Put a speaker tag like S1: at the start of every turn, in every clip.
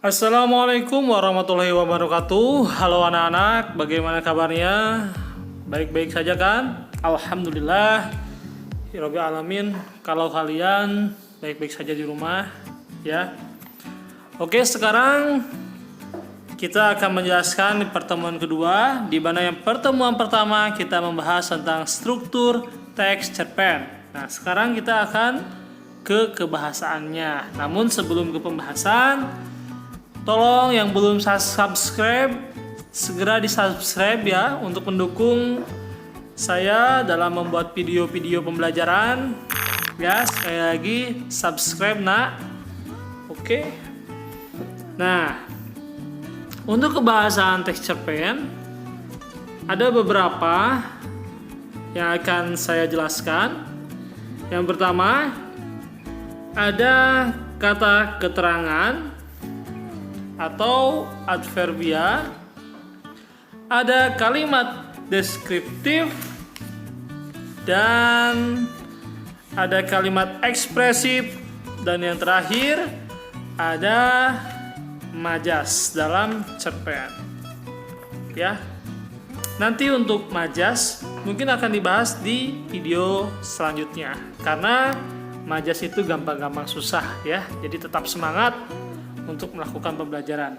S1: Assalamualaikum warahmatullahi wabarakatuh. Halo anak-anak, bagaimana kabarnya? Baik-baik saja kan? Alhamdulillah Rabbil alamin. Kalau kalian baik-baik saja di rumah, ya. Oke, sekarang kita akan menjelaskan di pertemuan kedua, di mana yang pertemuan pertama kita membahas tentang struktur teks cerpen. Nah, sekarang kita akan ke kebahasaannya. Namun sebelum ke pembahasan, tolong yang belum subscribe segera di-subscribe ya untuk mendukung saya dalam membuat video-video pembelajaran. Ya, sekali lagi subscribe nak. Oke. Nah, untuk kebahasan teks cerpen ada beberapa yang akan saya jelaskan. Yang pertama ada kata keterangan atau adverbia, ada kalimat deskriptif, dan ada kalimat ekspresif, dan yang terakhir ada majas dalam cerpen. Ya. Nanti untuk majas mungkin akan dibahas di video selanjutnya karena majas itu gampang-gampang susah ya. Jadi tetap semangat untuk melakukan pembelajaran.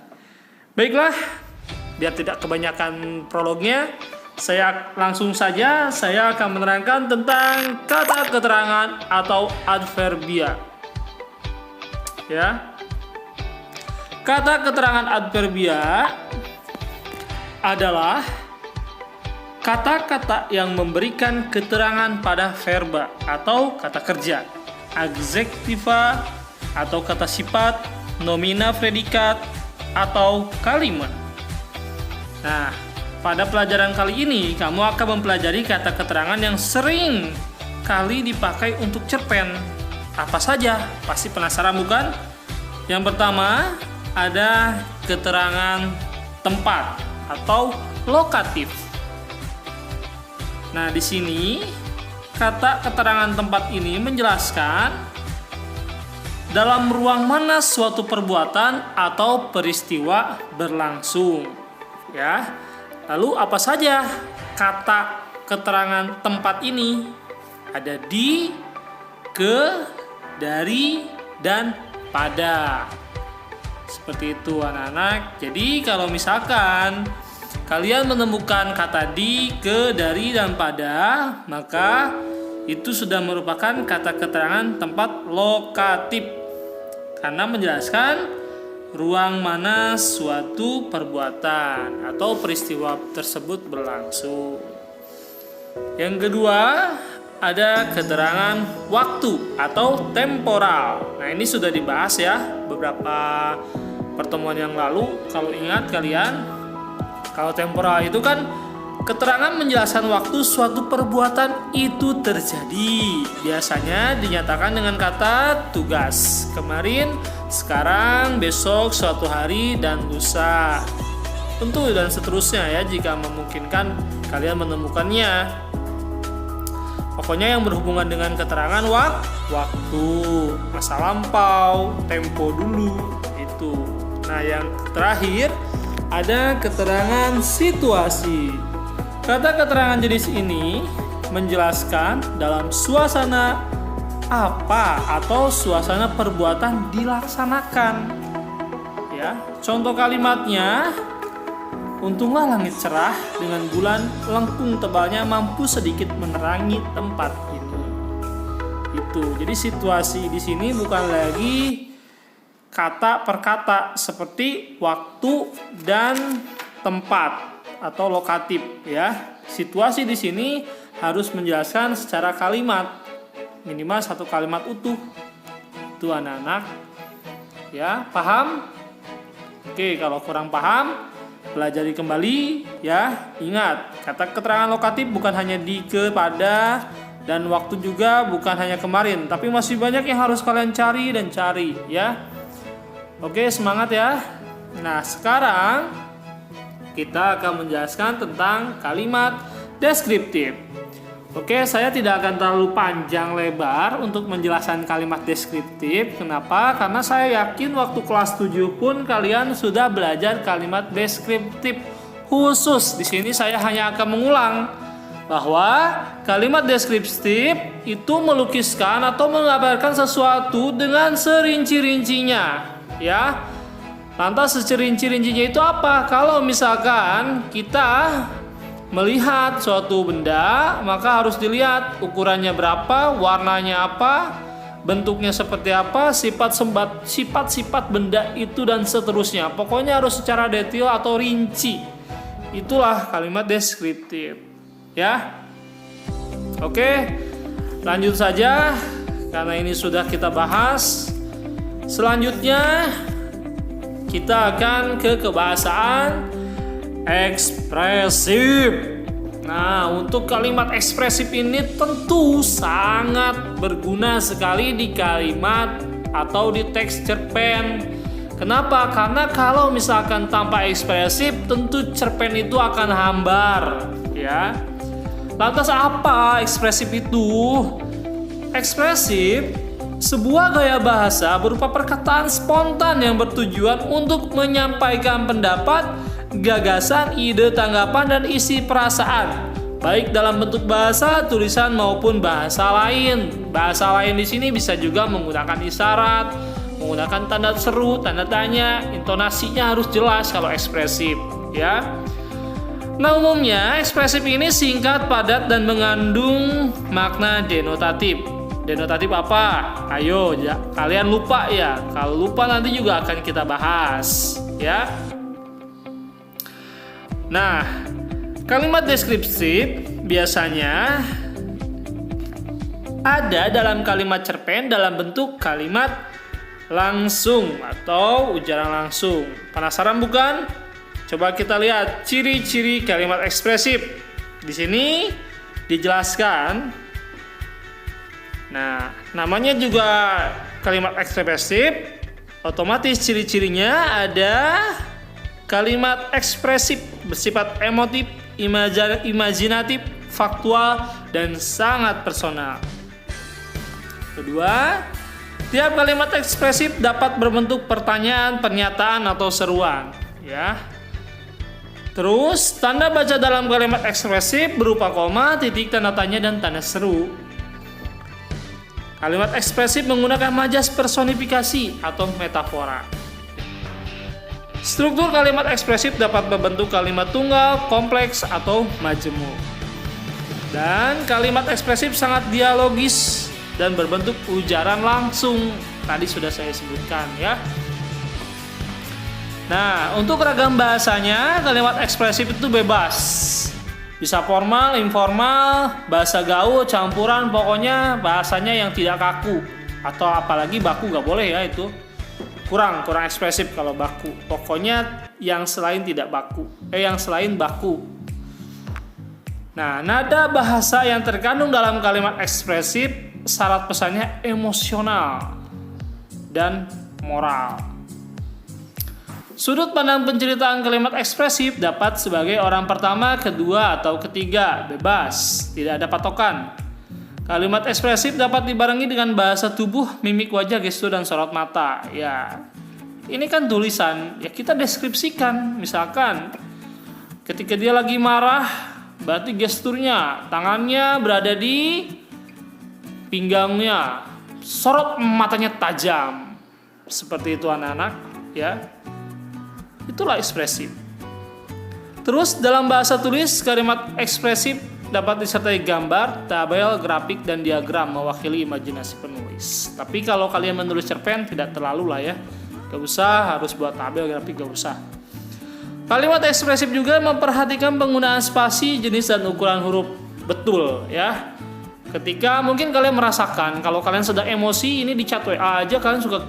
S1: Baiklah, biar tidak kebanyakan prolognya, saya langsung saja akan menerangkan tentang kata keterangan atau adverbia. Ya. Kata keterangan adverbia adalah kata-kata yang memberikan keterangan pada verba atau kata kerja, adjektiva atau kata sifat, nomina predikat, atau kalimat. Nah, pada pelajaran kali ini kamu akan mempelajari kata keterangan yang sering kali dipakai untuk cerpen. Apa saja? Pasti penasaran bukan? Yang pertama ada keterangan tempat atau lokatif. Nah, di sini kata keterangan tempat ini menjelaskan dalam ruang mana suatu perbuatan atau peristiwa berlangsung. Ya. Lalu apa saja kata keterangan tempat ini? Ada di, ke, dari, dan pada. Seperti itu anak-anak. Jadi kalau misalkan kalian menemukan kata di, ke, dari, dan pada, maka itu sudah merupakan kata keterangan tempat lokatif karena menjelaskan ruang mana suatu perbuatan atau peristiwa tersebut berlangsung. Yang kedua ada keterangan waktu atau temporal. Nah, ini sudah dibahas ya beberapa pertemuan yang lalu. Kalau ingat kalian, kalau temporal itu kan keterangan menjelaskan waktu suatu perbuatan itu terjadi. Biasanya dinyatakan dengan kata tugas. Kemarin, sekarang, besok, suatu hari, dan lusa. Tentu dan seterusnya ya jika memungkinkan kalian menemukannya. Pokoknya yang berhubungan dengan keterangan waktu, masa lampau, tempo dulu, itu. Nah, yang terakhir ada keterangan situasi. Kata keterangan jenis ini menjelaskan dalam suasana apa atau suasana perbuatan dilaksanakan. Ya, contoh kalimatnya, untunglah langit cerah dengan bulan lengkung tebalnya mampu sedikit menerangi tempat ini. Itu. Jadi situasi di sini bukan lagi kata per kata seperti waktu dan tempat atau lokatif ya. Situasi di sini harus menjelaskan secara kalimat, minimal satu kalimat utuh. Itu anak-anak. Ya, paham? Oke, kalau kurang paham, pelajari kembali ya. Ingat, kata keterangan lokatif bukan hanya di, ke, pada, dan waktu juga bukan hanya kemarin, tapi masih banyak yang harus kalian cari ya. Oke, semangat ya. Nah, sekarang kita akan menjelaskan tentang kalimat deskriptif. Oke, saya tidak akan terlalu panjang lebar untuk menjelaskan kalimat deskriptif. Kenapa? Karena saya yakin waktu kelas 7 pun kalian sudah belajar kalimat deskriptif khusus. Di sini saya hanya akan mengulang bahwa kalimat deskriptif itu melukiskan atau menggambarkan sesuatu dengan serinci-rincinya, ya. Lantas serinci-rincinya itu apa? Kalau misalkan kita melihat suatu benda, maka harus dilihat ukurannya berapa, warnanya apa, bentuknya seperti apa, sifat-sifat benda itu dan seterusnya. Pokoknya harus secara detail atau rinci. Itulah kalimat deskriptif, ya. Oke, lanjut saja karena ini sudah kita bahas. Selanjutnya kita akan ke kebahasaan ekspresif. Nah, untuk kalimat ekspresif ini tentu sangat berguna sekali di kalimat atau di teks cerpen. Kenapa? Karena kalau misalkan tanpa ekspresif, tentu cerpen itu akan hambar, ya. Lantas apa ekspresif itu? Ekspresif sebuah gaya bahasa berupa perkataan spontan yang bertujuan untuk menyampaikan pendapat, gagasan, ide, tanggapan, dan isi perasaan, baik dalam bentuk bahasa, tulisan maupun bahasa lain. Bahasa lain di sini bisa juga menggunakan isyarat, menggunakan tanda seru, tanda tanya, intonasinya harus jelas kalau ekspresif, ya. Nah, umumnya ekspresif ini singkat, padat, dan mengandung makna denotatif. Denotatif apa? Ayo, ya, kalian lupa ya. Kalau lupa nanti juga akan kita bahas, ya. Nah, kalimat deskriptif biasanya ada dalam kalimat cerpen dalam bentuk kalimat langsung atau ujaran langsung. Penasaran bukan? Coba kita lihat ciri-ciri kalimat ekspresif. Di sini dijelaskan. Nah, namanya juga kalimat ekspresif. Otomatis ciri-cirinya ada kalimat ekspresif bersifat emotif, imajinatif, faktual, dan sangat personal. Kedua, tiap kalimat ekspresif dapat berbentuk pertanyaan, pernyataan, atau seruan, ya. Terus, tanda baca dalam kalimat ekspresif berupa koma, titik, tanda tanya, dan tanda seru. Kalimat ekspresif menggunakan majas personifikasi atau metafora. Struktur kalimat ekspresif dapat berbentuk kalimat tunggal, kompleks, atau majemuk. Dan kalimat ekspresif sangat dialogis dan berbentuk ujaran langsung. Tadi sudah saya sebutkan, ya. Nah, untuk ragam bahasanya, kalimat ekspresif itu bebas. Bisa formal, informal, bahasa gaul, campuran, pokoknya bahasanya yang tidak kaku. Atau apalagi baku gak boleh ya itu. Kurang ekspresif kalau baku. Pokoknya yang selain tidak baku. Yang selain baku. Nah, nada bahasa yang terkandung dalam kalimat ekspresif syarat pesannya emosional dan moral. Sudut pandang penceritaan kalimat ekspresif dapat sebagai orang pertama, kedua, atau ketiga, bebas, tidak ada patokan. Kalimat ekspresif dapat dibarengi dengan bahasa tubuh, mimik wajah, gestur, dan sorot mata. Ya, ini kan tulisan. Ya kita deskripsikan. Misalkan ketika dia lagi marah, berarti gesturnya, tangannya berada di pinggangnya, sorot matanya tajam. Seperti itu anak-anak, ya. Itulah ekspresif. Terus dalam bahasa tulis, kalimat ekspresif dapat disertai gambar, tabel, grafik, dan diagram mewakili imajinasi penulis. Tapi kalau kalian menulis cerpen tidak terlalu lah ya. Gak usah harus buat tabel, grafik, gak usah. Kalimat ekspresif juga memperhatikan penggunaan spasi, jenis, dan ukuran huruf. Betul ya. Ketika mungkin kalian merasakan kalau kalian sedang emosi, ini di chat WA aja kalian suka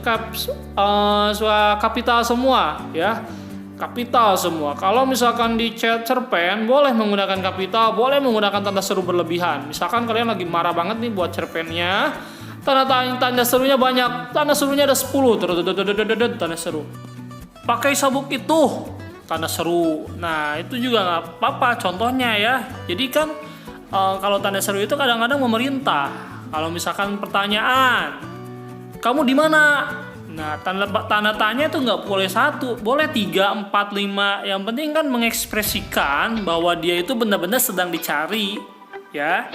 S1: kapital semua ya. Kapital semua. Kalau misalkan di chat cerpen boleh menggunakan kapital, boleh menggunakan tanda seru berlebihan. Misalkan kalian lagi marah banget nih buat cerpennya, tanda serunya banyak, tanda serunya ada 10, tanda seru. Pakai sabuk itu, tanda seru. Nah itu juga nggak apa-apa contohnya ya. Jadi kan kalau tanda seru itu kadang-kadang memerintah. Kalau misalkan pertanyaan, kamu di mana? Nah, tanda tanya itu nggak boleh 1, boleh 3, 4, 5. Yang penting kan mengekspresikan bahwa dia itu benar-benar sedang dicari, ya.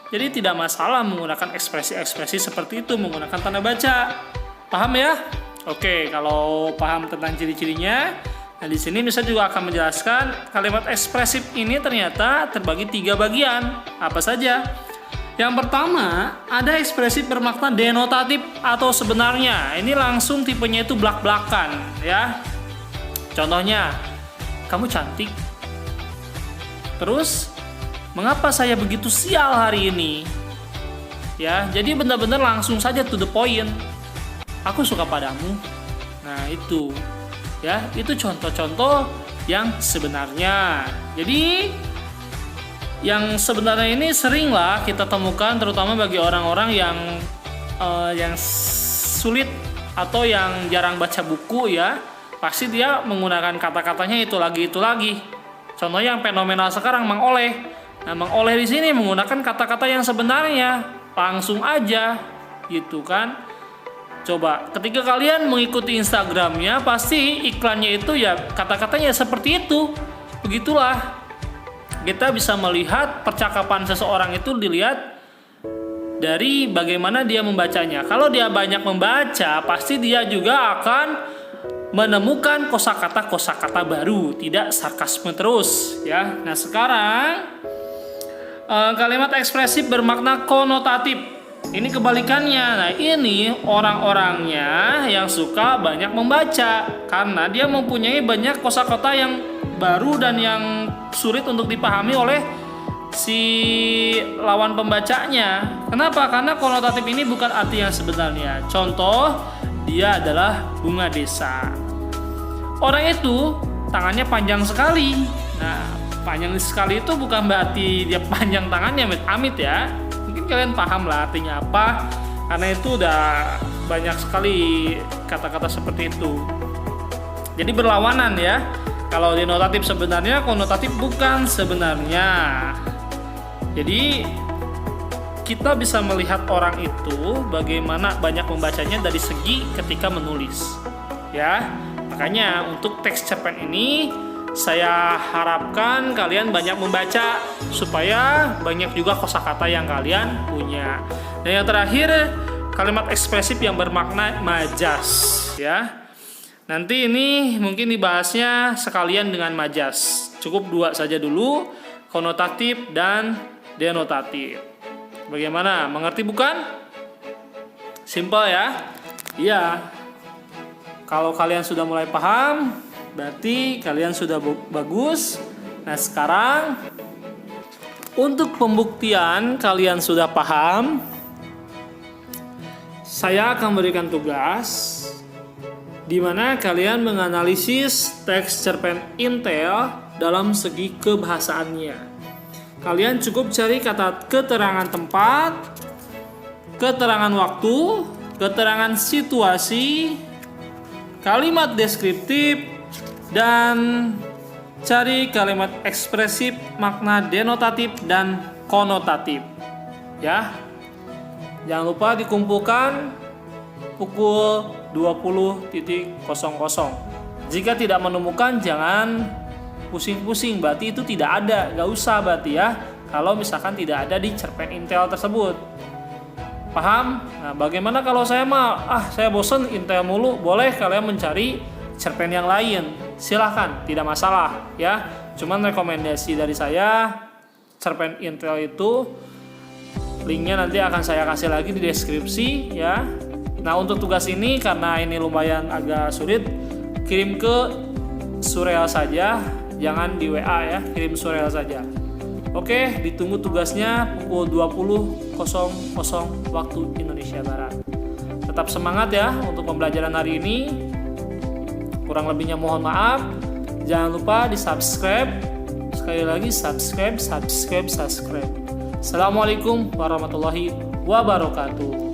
S1: Jadi tidak masalah menggunakan ekspresi-ekspresi seperti itu, menggunakan tanda baca. Paham ya? Oke, kalau paham tentang ciri-cirinya, nah di sini Mister juga akan menjelaskan kalimat ekspresif ini ternyata terbagi 3 bagian. Apa saja? Yang pertama, ada ekspresif bermakna denotatif atau sebenarnya. Ini langsung tipenya itu blak-blakan, ya. Contohnya, kamu cantik. Terus, mengapa saya begitu sial hari ini? Ya, jadi benar-benar langsung saja to the point. Aku suka padamu. Nah, itu. Ya, itu contoh-contoh yang sebenarnya. Jadi, yang sebenarnya ini seringlah kita temukan terutama bagi orang-orang yang sulit atau yang jarang baca buku, ya. Pasti dia menggunakan kata-katanya itu lagi. Contohnya yang fenomenal sekarang, Mang Oleh. Nah, Mang Oleh di sini menggunakan kata-kata yang sebenarnya, langsung aja, gitu kan. Coba, ketika kalian mengikuti Instagramnya, pasti iklannya itu ya kata-katanya seperti itu. Begitulah. Kita bisa melihat percakapan seseorang itu dilihat dari bagaimana dia membacanya. Kalau dia banyak membaca, pasti dia juga akan menemukan kosakata baru, tidak sarkasme terus, ya. Nah, sekarang kalimat ekspresif bermakna konotatif. Ini kebalikannya. Nah, ini orang-orangnya yang suka banyak membaca karena dia mempunyai banyak kosakata yang baru dan yang sulit untuk dipahami oleh si lawan pembacanya. Kenapa? Karena konotatif ini bukan arti yang sebenarnya. Contoh, dia adalah bunga desa. Orang itu tangannya panjang sekali. Nah, panjang sekali itu bukan berarti dia panjang tangannya, amit ya. Mungkin kalian paham lah artinya apa, karena itu udah banyak sekali kata-kata seperti itu. Jadi berlawanan ya. Kalau denotatif sebenarnya, konotatif bukan sebenarnya. Jadi kita bisa melihat orang itu bagaimana banyak membacanya dari segi ketika menulis, ya. Makanya untuk teks cerpen ini saya harapkan kalian banyak membaca supaya banyak juga kosakata yang kalian punya. Dan yang terakhir, kalimat ekspresif yang bermakna majas, ya. Nanti ini mungkin dibahasnya sekalian dengan majas. Cukup 2 saja dulu, konotatif dan denotatif. Bagaimana? Mengerti bukan? Simpel ya? Iya. Kalau kalian sudah mulai paham, berarti kalian sudah bagus. Nah, sekarang untuk pembuktian kalian sudah paham, saya akan berikan tugas di mana kalian menganalisis teks cerpen Intel dalam segi kebahasaannya. Kalian cukup cari kata keterangan tempat, keterangan waktu, keterangan situasi, kalimat deskriptif, dan cari kalimat ekspresif, makna denotatif dan konotatif. Ya. Jangan lupa dikumpulkan pukul 20.00. Jika tidak menemukan, jangan pusing-pusing, berarti itu tidak ada, gak usah berarti ya, kalau misalkan tidak ada di cerpen Intel tersebut. Paham? Nah, bagaimana kalau saya saya bosen Intel mulu, boleh kalian mencari cerpen yang lain, silahkan, tidak masalah ya. Cuman rekomendasi dari saya, cerpen Intel itu linknya nanti akan saya kasih lagi di deskripsi ya. Nah, untuk tugas ini karena ini lumayan agak sulit, kirim ke Surreal saja, jangan di WA ya, kirim Surreal saja. Oke, ditunggu tugasnya pukul 20.00 waktu Indonesia Barat. Tetap semangat ya untuk pembelajaran hari ini. Kurang lebihnya mohon maaf. Jangan lupa di subscribe. Sekali lagi subscribe. Assalamualaikum warahmatullahi wabarakatuh.